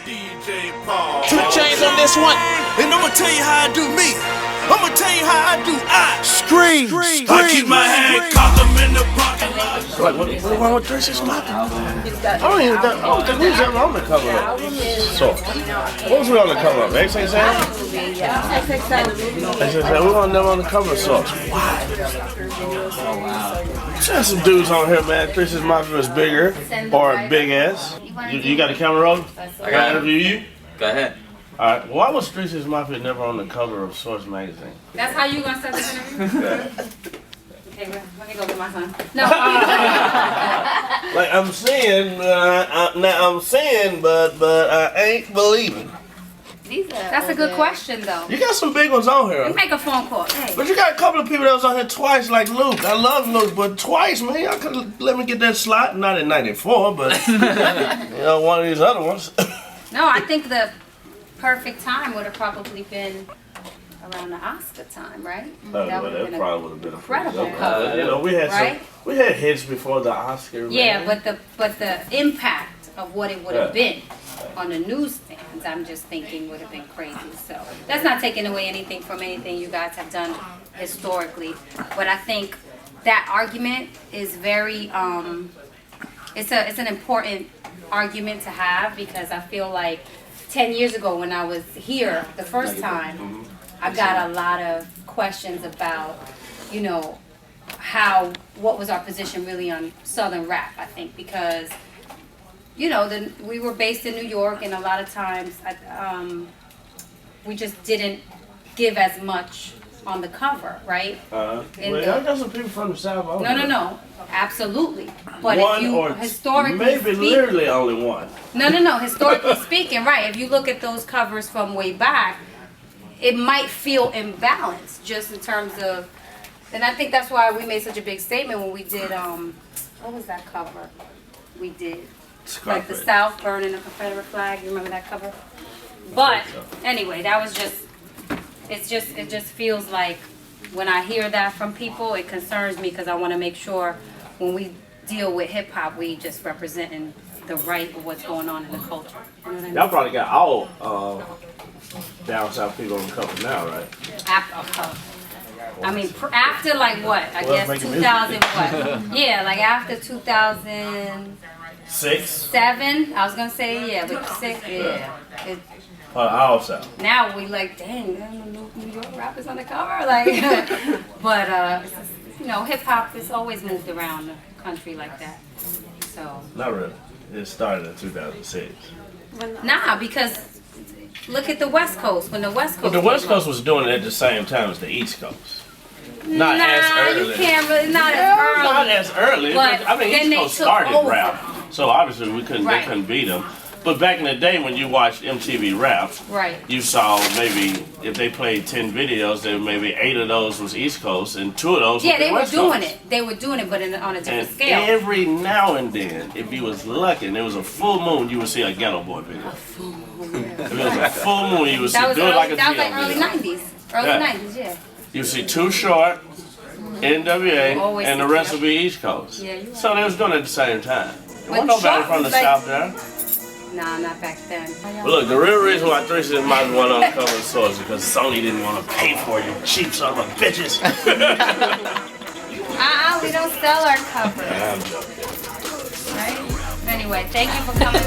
DJ Paul. 2 Chainz on this one. And I'm gonna tell you how I do me. I'm gonna tell you how I do I. Scream. I keep my hand cocked up in the parking lot. Like, what's wrong with 3 6 Mafia? I don't think we was ever on the cover up. So, what was we on the cover up? XXL? XXL. We weren't never on the cover of Sauce. Why? There's some dudes on here, man. 3 6 Mafia is bigger or big ass. You got the camera rolling? I got to interview you? Go ahead. Alright, why was 3 6 Mafia never on the cover of Source magazine? That's how you gonna start this interview? Okay, let me go get my son. No. Like I'm saying, but I ain't believing. That's a good question, though. You got some big ones on here. You make a phone call. Hey. But you got a couple of people that was on here twice, like Luke. I love Luke, but twice, man. Y'all could let me get that slot. Not in '94, but one of these other ones. No, I think the perfect time would have probably been around the Oscar time, right? That probably would have been incredible cover. We had hits before the Oscar. Yeah, man. but the impact of what it would have been on the newsstands, I'm just thinking would have been crazy. So that's not taking away anything from anything you guys have done historically, but I think that argument is very it's an important argument to have, because I feel like 10 years ago when I was here the first time, I got a lot of questions about, what was our position really on Southern rap, I think, because, we were based in New York, and a lot of times we just didn't give as much on the cover, right? I got some people from the South. No, absolutely. But one, if you or historically maybe literally only one. No. Historically speaking, right? If you look at those covers from way back, it might feel imbalanced just in terms of, and I think that's why we made such a big statement when we did what was that cover? We did like the South burning the Confederate flag. You remember that cover? But anyway, that was just. It just feels like when I hear that from people, it concerns me, because I want to make sure when we deal with hip hop, we just representing the right of what's going on in the culture. You know what I mean? Y'all probably got all down south people on the cover now, right? After like what? I guess 2000 what? Yeah, like after 2006, 7. I was gonna say but 6. Yeah. Also. Now we like, dang, New York rappers on the cover, like. But hip hop has always moved around the country like that. So. Not really. It started in 2006. Nah, because look at the West Coast. When the West Coast. But the West Coast was doing it at the same time as the East Coast. Not as early. You can't really. Not as early. Not as early. But East Coast started rap, so obviously they couldn't beat them. But back in the day when you watched MTV Rap, right, you saw maybe if they played 10 videos, then maybe 8 of those was East Coast and 2 of those was they West were doing Coast. it. They were doing it, but on a different and scale. Every now and then, if you was lucky and there was a full moon, you would see a Ghetto Boy video. A full moon. If it was a full moon, you would see that was early early 90s. Early 90s, yeah. You see Too Short, NWA, Always and the rest would be East Coast. Yeah, so they was doing it at the same time. There wasn't But nobody from the South there. Nah, not back then. But look, the real reason why 3 6 Mafia went on the cover of Source is because Sony didn't want to pay for you cheap son of a bitches. We don't sell our covers. I'm joking. Right? Anyway, thank you for coming.